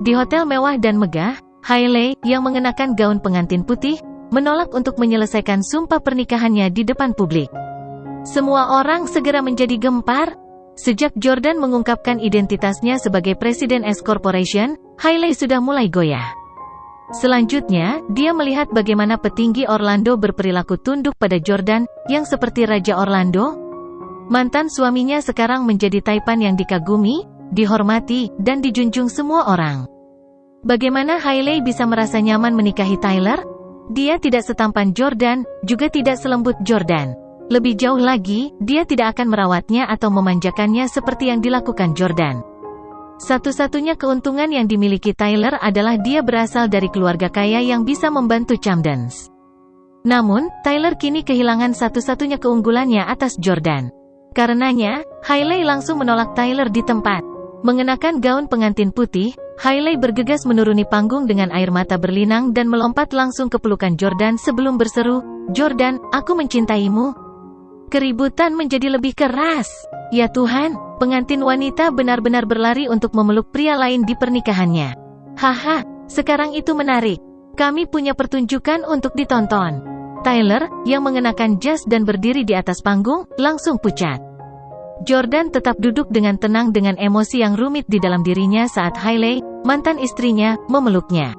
Di hotel mewah dan megah, Hailey, yang mengenakan gaun pengantin putih, menolak untuk menyelesaikan sumpah pernikahannya di depan publik. Semua orang segera menjadi gempar. Sejak Jordan mengungkapkan identitasnya sebagai Presiden S Corporation, Hailey sudah mulai goyah. Selanjutnya, dia melihat bagaimana petinggi Orlando berperilaku tunduk pada Jordan, yang seperti Raja Orlando. Mantan suaminya sekarang menjadi taipan yang dikagumi, dihormati, dan dijunjung semua orang. Bagaimana Hailey bisa merasa nyaman menikahi Tyler? Dia tidak setampan Jordan, juga tidak selembut Jordan. Lebih jauh lagi, dia tidak akan merawatnya atau memanjakannya seperti yang dilakukan Jordan. Satu-satunya keuntungan yang dimiliki Tyler adalah dia berasal dari keluarga kaya yang bisa membantu Camdens. Namun, Tyler kini kehilangan satu-satunya keunggulannya atas Jordan. Karenanya, Hailey langsung menolak Tyler di tempat. Mengenakan gaun pengantin putih, Hailey bergegas menuruni panggung dengan air mata berlinang dan melompat langsung ke pelukan Jordan sebelum berseru, "Jordan, aku mencintaimu." Keributan menjadi lebih keras. Ya Tuhan, pengantin wanita benar-benar berlari untuk memeluk pria lain di pernikahannya. Haha, sekarang itu menarik. Kami punya pertunjukan untuk ditonton. Tyler, yang mengenakan jas dan berdiri di atas panggung, langsung pucat. Jordan tetap duduk dengan tenang dengan emosi yang rumit di dalam dirinya saat Hailey, mantan istrinya, memeluknya.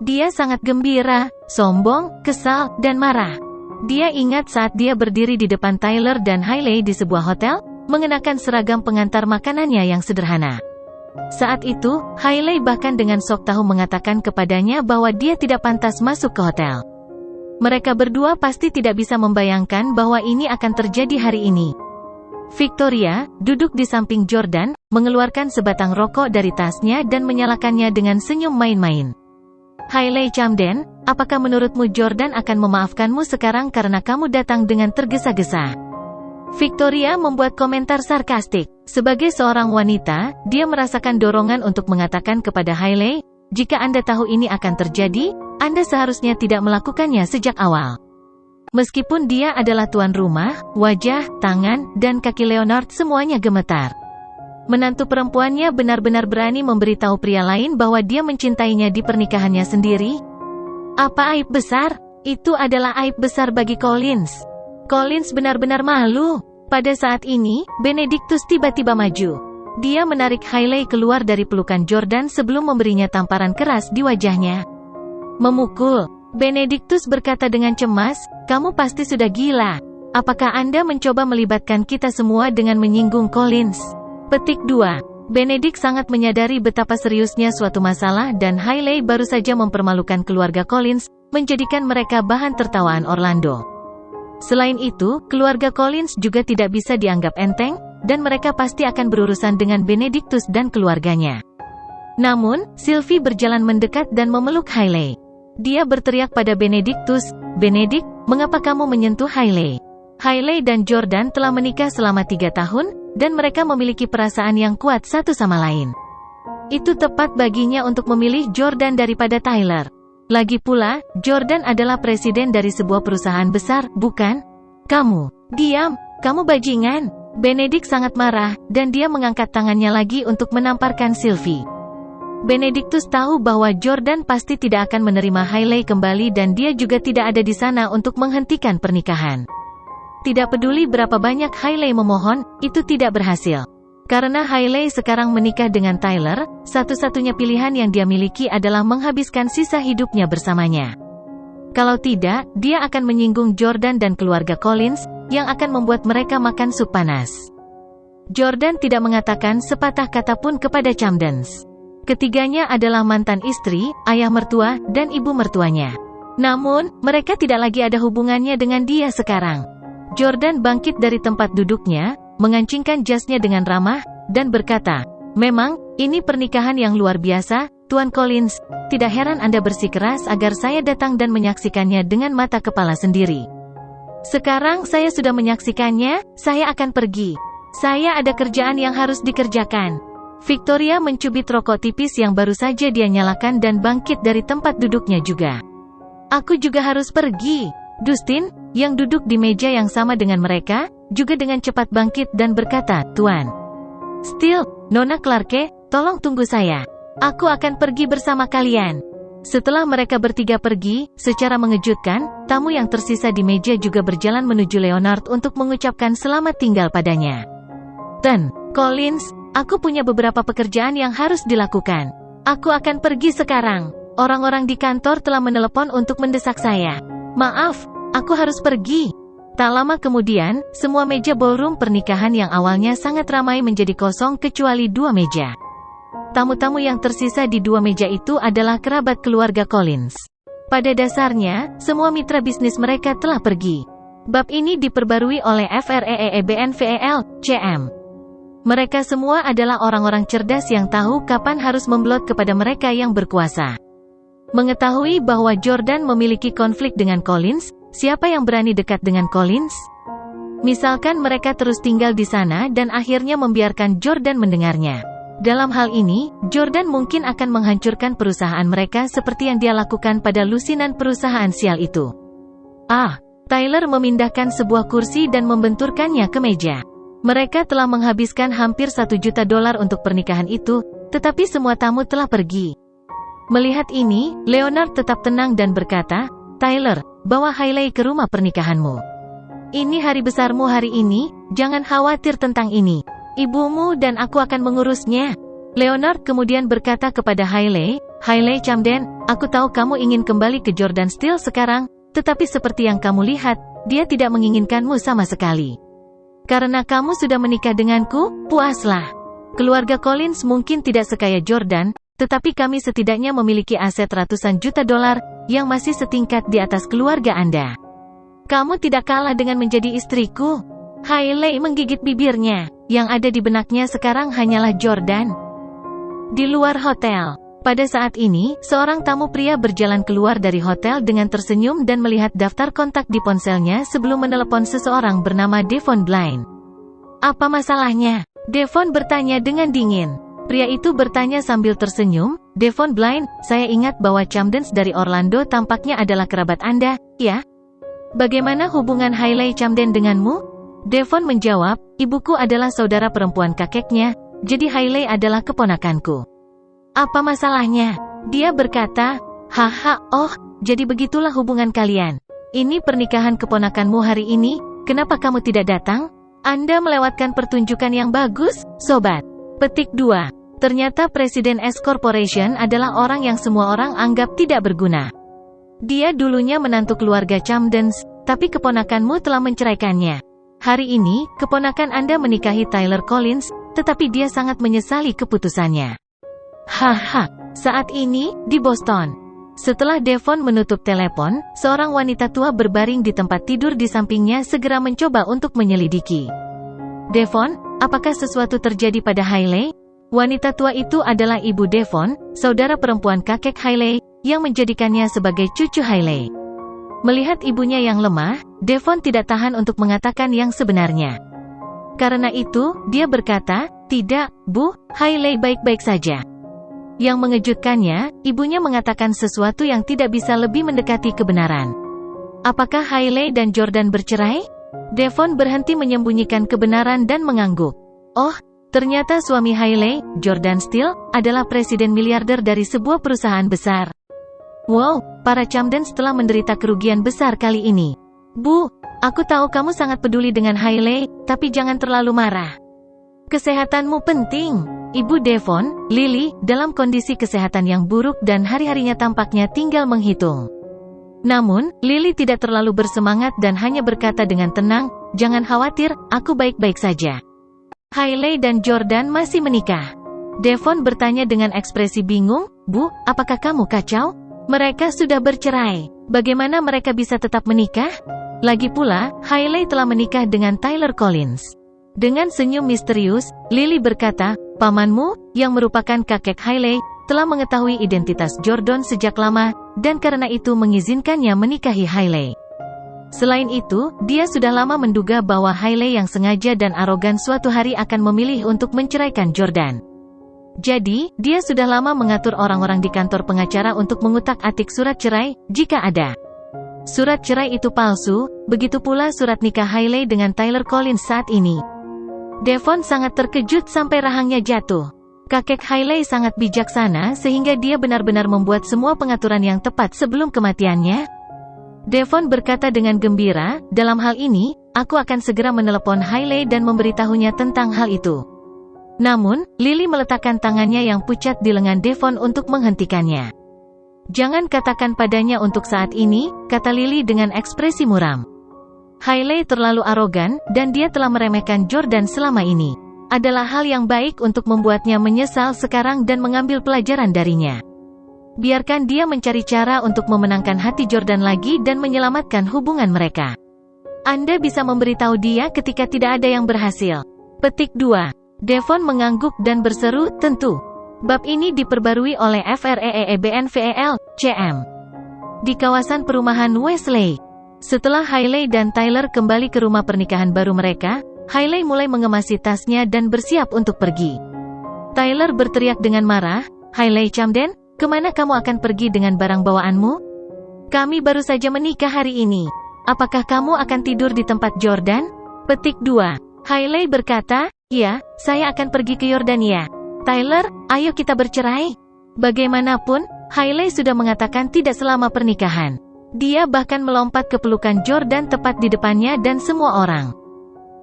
Dia sangat gembira, sombong, kesal, dan marah. Dia ingat saat dia berdiri di depan Tyler dan Hailey di sebuah hotel, mengenakan seragam pengantar makanannya yang sederhana. Saat itu, Hailey bahkan dengan sok tahu mengatakan kepadanya bahwa dia tidak pantas masuk ke hotel. Mereka berdua pasti tidak bisa membayangkan bahwa ini akan terjadi hari ini. Victoria, duduk di samping Jordan, mengeluarkan sebatang rokok dari tasnya dan menyalakannya dengan senyum main-main. Hailey Camden, apakah menurutmu Jordan akan memaafkanmu sekarang karena kamu datang dengan tergesa-gesa? Victoria membuat komentar sarkastik. Sebagai seorang wanita, dia merasakan dorongan untuk mengatakan kepada Hailey, jika Anda tahu ini akan terjadi, Anda seharusnya tidak melakukannya sejak awal. Meskipun dia adalah tuan rumah, wajah, tangan, dan kaki Leonard semuanya gemetar. Menantu perempuannya benar-benar berani memberitahu pria lain bahwa dia mencintainya di pernikahannya sendiri. Apa aib besar? Itu adalah aib besar bagi Collins. Collins benar-benar malu. Pada saat ini, Benedictus tiba-tiba maju. Dia menarik Hailey keluar dari pelukan Jordan sebelum memberinya tamparan keras di wajahnya. Memukul. Benedictus berkata dengan cemas, "Kamu pasti sudah gila. Apakah Anda mencoba melibatkan kita semua dengan menyinggung Collins?" Petik 2. Benedict sangat menyadari betapa seriusnya suatu masalah dan Hailey baru saja mempermalukan keluarga Collins, menjadikan mereka bahan tertawaan Orlando. Selain itu, keluarga Collins juga tidak bisa dianggap enteng, dan mereka pasti akan berurusan dengan Benedictus dan keluarganya. Namun, Sylvie berjalan mendekat dan memeluk Hailey. Dia berteriak pada Benedictus, "Benedict, mengapa kamu menyentuh Hailey?" Hailey dan Jordan telah menikah selama 3 tahun, dan mereka memiliki perasaan yang kuat satu sama lain. Itu tepat baginya untuk memilih Jordan daripada Tyler. Lagi pula, Jordan adalah presiden dari sebuah perusahaan besar, bukan? Kamu, diam, kamu bajingan. Benedict sangat marah, dan dia mengangkat tangannya lagi untuk menamparkan Sylvie. Benedictus tahu bahwa Jordan pasti tidak akan menerima Hailey kembali dan dia juga tidak ada di sana untuk menghentikan pernikahan. Tidak peduli berapa banyak Hailey memohon, itu tidak berhasil. Karena Hailey sekarang menikah dengan Tyler, satu-satunya pilihan yang dia miliki adalah menghabiskan sisa hidupnya bersamanya. Kalau tidak, dia akan menyinggung Jordan dan keluarga Collins, yang akan membuat mereka makan sup panas. Jordan tidak mengatakan sepatah kata pun kepada Camdens. Ketiganya adalah mantan istri, ayah mertua, dan ibu mertuanya. Namun, mereka tidak lagi ada hubungannya dengan dia sekarang. Jordan bangkit dari tempat duduknya, mengancingkan jasnya dengan ramah, dan berkata, "Memang, ini pernikahan yang luar biasa, Tuan Collins. Tidak heran Anda bersikeras agar saya datang dan menyaksikannya dengan mata kepala sendiri. Sekarang saya sudah menyaksikannya, saya akan pergi. Saya ada kerjaan yang harus dikerjakan." Victoria mencubit rokok tipis yang baru saja dia nyalakan dan bangkit dari tempat duduknya juga. "Aku juga harus pergi." Dustin, yang duduk di meja yang sama dengan mereka, juga dengan cepat bangkit dan berkata, "Tuan Steele, Nona Clarke, tolong tunggu saya." Aku akan pergi bersama kalian. Setelah mereka bertiga pergi, secara mengejutkan, tamu yang tersisa di meja juga berjalan menuju Leonard untuk mengucapkan selamat tinggal padanya. Collins, aku punya beberapa pekerjaan yang harus dilakukan. Aku akan pergi sekarang. Orang-orang di kantor telah menelepon untuk mendesak saya. Maaf, aku harus pergi. Tak lama kemudian, semua meja ballroom pernikahan yang awalnya sangat ramai menjadi kosong kecuali 2 meja. Tamu-tamu yang tersisa di 2 meja itu adalah kerabat keluarga Collins. Pada dasarnya, semua mitra bisnis mereka telah pergi. Bab ini diperbarui oleh FREEBNVEL, CM. Mereka semua adalah orang-orang cerdas yang tahu kapan harus memblot kepada mereka yang berkuasa. Mengetahui bahwa Jordan memiliki konflik dengan Collins, siapa yang berani dekat dengan Collins? Misalkan mereka terus tinggal di sana dan akhirnya membiarkan Jordan mendengarnya. Dalam hal ini, Jordan mungkin akan menghancurkan perusahaan mereka seperti yang dia lakukan pada lusinan perusahaan sial itu. Tyler memindahkan sebuah kursi dan membenturkannya ke meja. Mereka telah menghabiskan hampir $1 juta untuk pernikahan itu, tetapi semua tamu telah pergi. Melihat ini, Leonard tetap tenang dan berkata, Tyler, bawa Hailey ke rumah pernikahanmu. Ini hari besarmu hari ini, jangan khawatir tentang ini. Ibumu dan aku akan mengurusnya. Leonard kemudian berkata kepada Hailey Camden, aku tahu kamu ingin kembali ke Jordan Steel sekarang, tetapi seperti yang kamu lihat, dia tidak menginginkanmu sama sekali. Karena kamu sudah menikah denganku, puaslah. Keluarga Collins mungkin tidak sekaya Jordan, tetapi kami setidaknya memiliki aset ratusan juta dolar, yang masih setingkat di atas keluarga Anda. Kamu tidak kalah dengan menjadi istriku. Hailey menggigit bibirnya. Yang ada di benaknya sekarang hanyalah Jordan. Di luar hotel. Pada saat ini, seorang tamu pria berjalan keluar dari hotel dengan tersenyum dan melihat daftar kontak di ponselnya sebelum menelepon seseorang bernama Devon Blind. Apa masalahnya? Devon bertanya dengan dingin. Pria itu bertanya sambil tersenyum, Devon Blind, saya ingat bahwa Camdens dari Orlando tampaknya adalah kerabat Anda, ya? Bagaimana hubungan Hailey Camden denganmu? Devon menjawab, ibuku adalah saudara perempuan kakeknya, jadi Hailey adalah keponakanku. Apa masalahnya? Dia berkata, jadi begitulah hubungan kalian. Ini pernikahan keponakanmu hari ini, kenapa kamu tidak datang? Anda melewatkan pertunjukan yang bagus, sobat. Petik 2. Ternyata Presiden S Corporation adalah orang yang semua orang anggap tidak berguna. Dia dulunya menantu keluarga Camdens, tapi keponakanmu telah menceraikannya. Hari ini, keponakan Anda menikahi Tyler Collins, tetapi dia sangat menyesali keputusannya. Saat ini, di Boston. Setelah Devon menutup telepon, seorang wanita tua berbaring di tempat tidur di sampingnya segera mencoba untuk menyelidiki. Devon, apakah sesuatu terjadi pada Hailey? Wanita tua itu adalah ibu Devon, saudara perempuan kakek Hailey, yang menjadikannya sebagai cucu Hailey. Melihat ibunya yang lemah, Devon tidak tahan untuk mengatakan yang sebenarnya. Karena itu, dia berkata, tidak, Bu, Hailey baik-baik saja. Yang mengejutkannya, ibunya mengatakan sesuatu yang tidak bisa lebih mendekati kebenaran. Apakah Hailey dan Jordan bercerai? Devon berhenti menyembunyikan kebenaran dan mengangguk. Ternyata suami Hailey, Jordan Steel, adalah presiden miliarder dari sebuah perusahaan besar. Wow, para Camdens telah menderita kerugian besar kali ini. Bu, aku tahu kamu sangat peduli dengan Hailey, tapi jangan terlalu marah. Kesehatanmu penting. Ibu Devon, Lily, dalam kondisi kesehatan yang buruk dan hari-harinya tampaknya tinggal menghitung. Namun, Lily tidak terlalu bersemangat dan hanya berkata dengan tenang, jangan khawatir, aku baik-baik saja. Hailey dan Jordan masih menikah. Devon bertanya dengan ekspresi bingung, Bu, apakah kamu kacau? Mereka sudah bercerai. Bagaimana mereka bisa tetap menikah? Lagi pula, Hailey telah menikah dengan Tyler Collins. Dengan senyum misterius, Lily berkata, pamanmu, yang merupakan kakek Hailey, telah mengetahui identitas Jordan sejak lama, dan karena itu mengizinkannya menikahi Hailey. Selain itu, dia sudah lama menduga bahwa Hailey yang sengaja dan arogan suatu hari akan memilih untuk menceraikan Jordan. Jadi, dia sudah lama mengatur orang-orang di kantor pengacara untuk mengutak-atik surat cerai, jika ada. Surat cerai itu palsu, begitu pula surat nikah Hailey dengan Tyler Collins saat ini. Devon sangat terkejut sampai rahangnya jatuh. Kakek Hailey sangat bijaksana sehingga dia benar-benar membuat semua pengaturan yang tepat sebelum kematiannya. Devon berkata dengan gembira, dalam hal ini, aku akan segera menelepon Hailey dan memberitahunya tentang hal itu. Namun, Lily meletakkan tangannya yang pucat di lengan Devon untuk menghentikannya. Jangan katakan padanya untuk saat ini, kata Lily dengan ekspresi muram. Hailey terlalu arogan, dan dia telah meremehkan Jordan selama ini. Adalah hal yang baik untuk membuatnya menyesal sekarang dan mengambil pelajaran darinya. Biarkan dia mencari cara untuk memenangkan hati Jordan lagi dan menyelamatkan hubungan mereka. Anda bisa memberitahu dia ketika tidak ada yang berhasil. Petik 2. Devon mengangguk dan berseru, tentu. Bab ini diperbarui oleh FREEBNVEL, CM. Di kawasan perumahan Wesley. Setelah Hailey dan Tyler kembali ke rumah pernikahan baru mereka, Hailey mulai mengemasi tasnya dan bersiap untuk pergi. Tyler berteriak dengan marah, Hailey Camden, kemana kamu akan pergi dengan barang bawaanmu? Kami baru saja menikah hari ini. Apakah kamu akan tidur di tempat Jordan? Petik 2. Hailey berkata, ya, saya akan pergi ke Yordania. Tyler, ayo kita bercerai. Bagaimanapun, Hailey sudah mengatakan tidak selama pernikahan. Dia bahkan melompat ke pelukan Jordan tepat di depannya dan semua orang.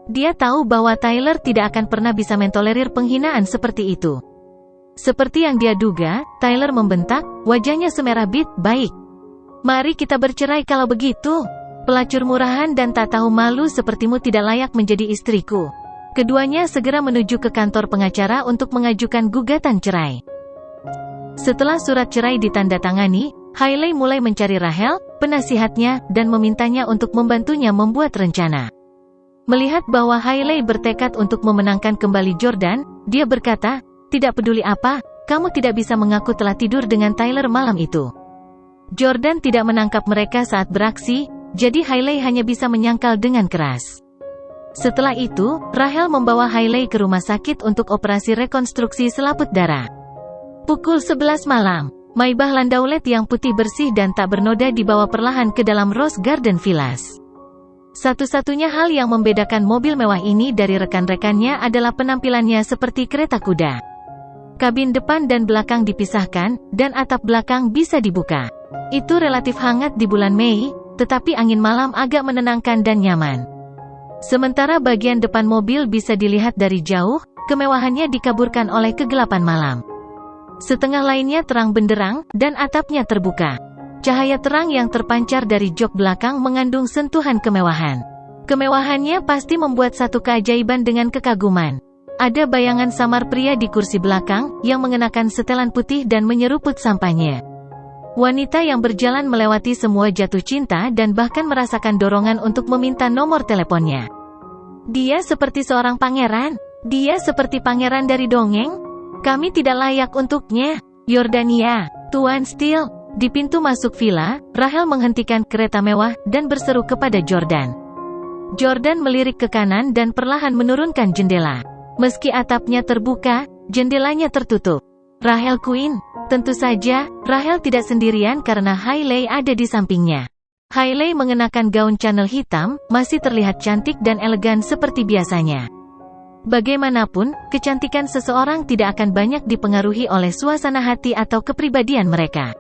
Dia tahu bahwa Tyler tidak akan pernah bisa mentolerir penghinaan seperti itu. Seperti yang dia duga, Tyler membentak, wajahnya semerah bit, baik. Mari kita bercerai kalau begitu. Pelacur murahan dan tak tahu malu sepertimu tidak layak menjadi istriku. Keduanya segera menuju ke kantor pengacara untuk mengajukan gugatan cerai. Setelah surat cerai ditandatangani, Hailey mulai mencari Rachel, penasihatnya, dan memintanya untuk membantunya membuat rencana. Melihat bahwa Hailey bertekad untuk memenangkan kembali Jordan, dia berkata, tidak peduli apa, kamu tidak bisa mengaku telah tidur dengan Tyler malam itu. Jordan tidak menangkap mereka saat beraksi, jadi Hailey hanya bisa menyangkal dengan keras. Setelah itu, Rachel membawa Hailey ke rumah sakit untuk operasi rekonstruksi selaput darah. Pukul 11 malam, Maybach Landaulet yang putih bersih dan tak bernoda dibawa perlahan ke dalam Rose Garden Villas. Satu-satunya hal yang membedakan mobil mewah ini dari rekan-rekannya adalah penampilannya seperti kereta kuda. Kabin depan dan belakang dipisahkan, dan atap belakang bisa dibuka. Itu relatif hangat di bulan Mei, tetapi angin malam agak menenangkan dan nyaman. Sementara bagian depan mobil bisa dilihat dari jauh, kemewahannya dikaburkan oleh kegelapan malam. Setengah lainnya terang benderang, dan atapnya terbuka. Cahaya terang yang terpancar dari jok belakang mengandung sentuhan kemewahan. Kemewahannya pasti membuat satu keajaiban dengan kekaguman. Ada bayangan samar pria di kursi belakang, yang mengenakan setelan putih dan menyeruput sampahnya. Wanita yang berjalan melewati semua jatuh cinta dan bahkan merasakan dorongan untuk meminta nomor teleponnya. Dia seperti seorang pangeran. Dia seperti pangeran dari dongeng. Kami tidak layak untuknya. Yordania, Tuan Steele. Di pintu masuk villa, Rachel menghentikan kereta mewah dan berseru kepada Jordan. Jordan melirik ke kanan dan perlahan menurunkan jendela. Meski atapnya terbuka, jendelanya tertutup. Rachel Quinn. Tentu saja, Rachel tidak sendirian karena Hailey ada di sampingnya. Hailey mengenakan gaun Chanel hitam, masih terlihat cantik dan elegan seperti biasanya. Bagaimanapun, kecantikan seseorang tidak akan banyak dipengaruhi oleh suasana hati atau kepribadian mereka.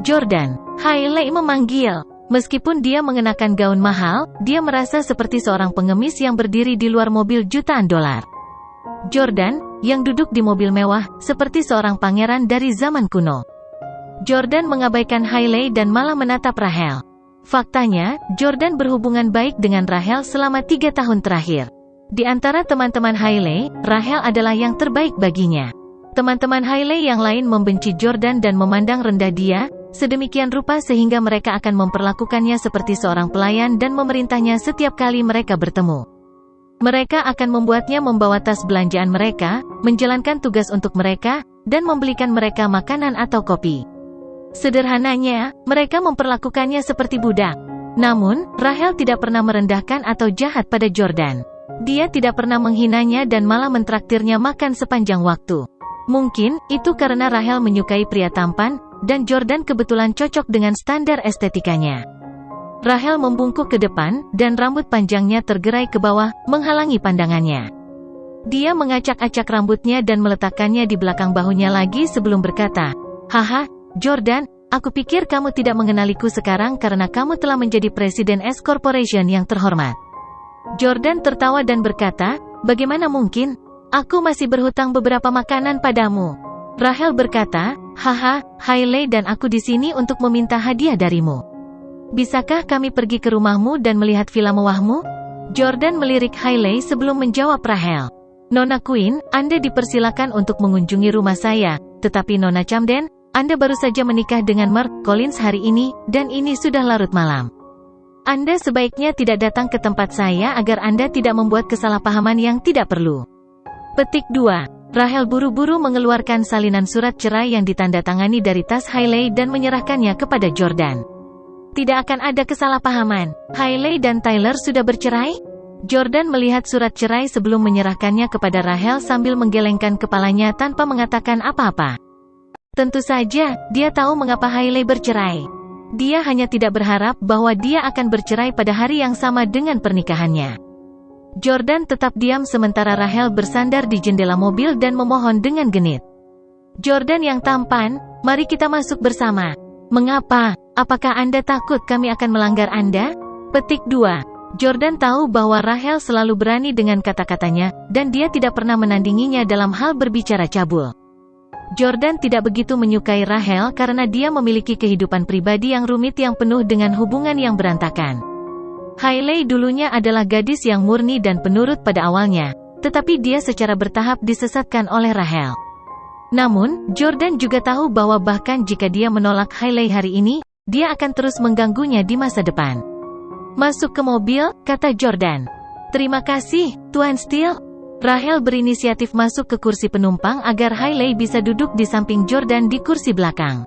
Jordan, Hailey memanggil. Meskipun dia mengenakan gaun mahal, dia merasa seperti seorang pengemis yang berdiri di luar mobil jutaan dolar. Jordan, yang duduk di mobil mewah, seperti seorang pangeran dari zaman kuno. Jordan mengabaikan Hailey dan malah menatap Rachel. Faktanya, Jordan berhubungan baik dengan Rachel selama 3 tahun terakhir. Di antara teman-teman Hailey, Rachel adalah yang terbaik baginya. Teman-teman Hailey yang lain membenci Jordan dan memandang rendah dia, sedemikian rupa sehingga mereka akan memperlakukannya seperti seorang pelayan dan memerintahnya setiap kali mereka bertemu. Mereka akan membuatnya membawa tas belanjaan mereka, menjalankan tugas untuk mereka, dan membelikan mereka makanan atau kopi. Sederhananya, mereka memperlakukannya seperti budak. Namun, Rachel tidak pernah merendahkan atau jahat pada Jordan. Dia tidak pernah menghinanya dan malah mentraktirnya makan sepanjang waktu. Mungkin, itu karena Rachel menyukai pria tampan, dan Jordan kebetulan cocok dengan standar estetikanya. Rachel membungkuk ke depan, dan rambut panjangnya tergerai ke bawah, menghalangi pandangannya. Dia mengacak-acak rambutnya dan meletakkannya di belakang bahunya lagi sebelum berkata, "Haha, Jordan, aku pikir kamu tidak mengenaliku sekarang karena kamu telah menjadi Presiden S Corporation yang terhormat." Jordan tertawa dan berkata, "Bagaimana mungkin? Aku masih berhutang beberapa makanan padamu." Rahel berkata, "Haha, Hailey dan aku di sini untuk meminta hadiah darimu. Bisakah kami pergi ke rumahmu dan melihat villa mewahmu?" Jordan melirik Hailey sebelum menjawab Rahel. "Nona Queen, Anda dipersilakan untuk mengunjungi rumah saya, tetapi Nona Camden, Anda baru saja menikah dengan Mark Collins hari ini, dan ini sudah larut malam. Anda sebaiknya tidak datang ke tempat saya agar Anda tidak membuat kesalahpahaman yang tidak perlu." Petik 2. Rahel buru-buru mengeluarkan salinan surat cerai yang ditandatangani dari tas Hailey dan menyerahkannya kepada Jordan. "Tidak akan ada kesalahpahaman. Hailey dan Tyler sudah bercerai?" Jordan melihat surat cerai sebelum menyerahkannya kepada Rahel sambil menggelengkan kepalanya tanpa mengatakan apa-apa. Tentu saja, dia tahu mengapa Hailey bercerai. Dia hanya tidak berharap bahwa dia akan bercerai pada hari yang sama dengan pernikahannya. Jordan tetap diam sementara Rahel bersandar di jendela mobil dan memohon dengan genit. "Jordan yang tampan, mari kita masuk bersama." "Mengapa? Apakah Anda takut kami akan melanggar Anda?" Petik 2. Jordan tahu bahwa Rahel selalu berani dengan kata-katanya, dan dia tidak pernah menandinginya dalam hal berbicara cabul. Jordan tidak begitu menyukai Rahel karena dia memiliki kehidupan pribadi yang rumit yang penuh dengan hubungan yang berantakan. Hailey dulunya adalah gadis yang murni dan penurut pada awalnya, tetapi dia secara bertahap disesatkan oleh Rahel. Namun, Jordan juga tahu bahwa bahkan jika dia menolak Hailey hari ini, dia akan terus mengganggunya di masa depan. "Masuk ke mobil," kata Jordan. "Terima kasih, Tuan Steele." Rahel berinisiatif masuk ke kursi penumpang agar Hailey bisa duduk di samping Jordan di kursi belakang.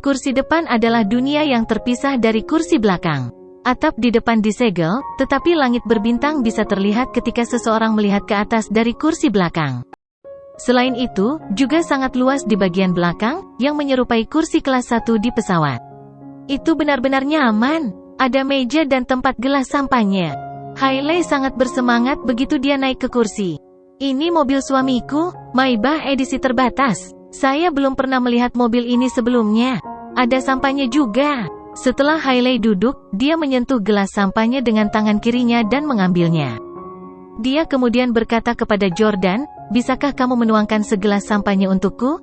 Kursi depan adalah dunia yang terpisah dari kursi belakang. Atap di depan disegel, tetapi langit berbintang bisa terlihat ketika seseorang melihat ke atas dari kursi belakang. Selain itu, juga sangat luas di bagian belakang, yang menyerupai kursi kelas 1 di pesawat. Itu benar-benar nyaman. Ada meja dan tempat gelas sampahnya. Hailey sangat bersemangat begitu dia naik ke kursi. "Ini mobil suamiku, Maybach edisi terbatas. Saya belum pernah melihat mobil ini sebelumnya. Ada sampahnya juga." Setelah Hailey duduk, dia menyentuh gelas sampahnya dengan tangan kirinya dan mengambilnya. Dia kemudian berkata kepada Jordan, "Bisakah kamu menuangkan segelas sampahnya untukku?"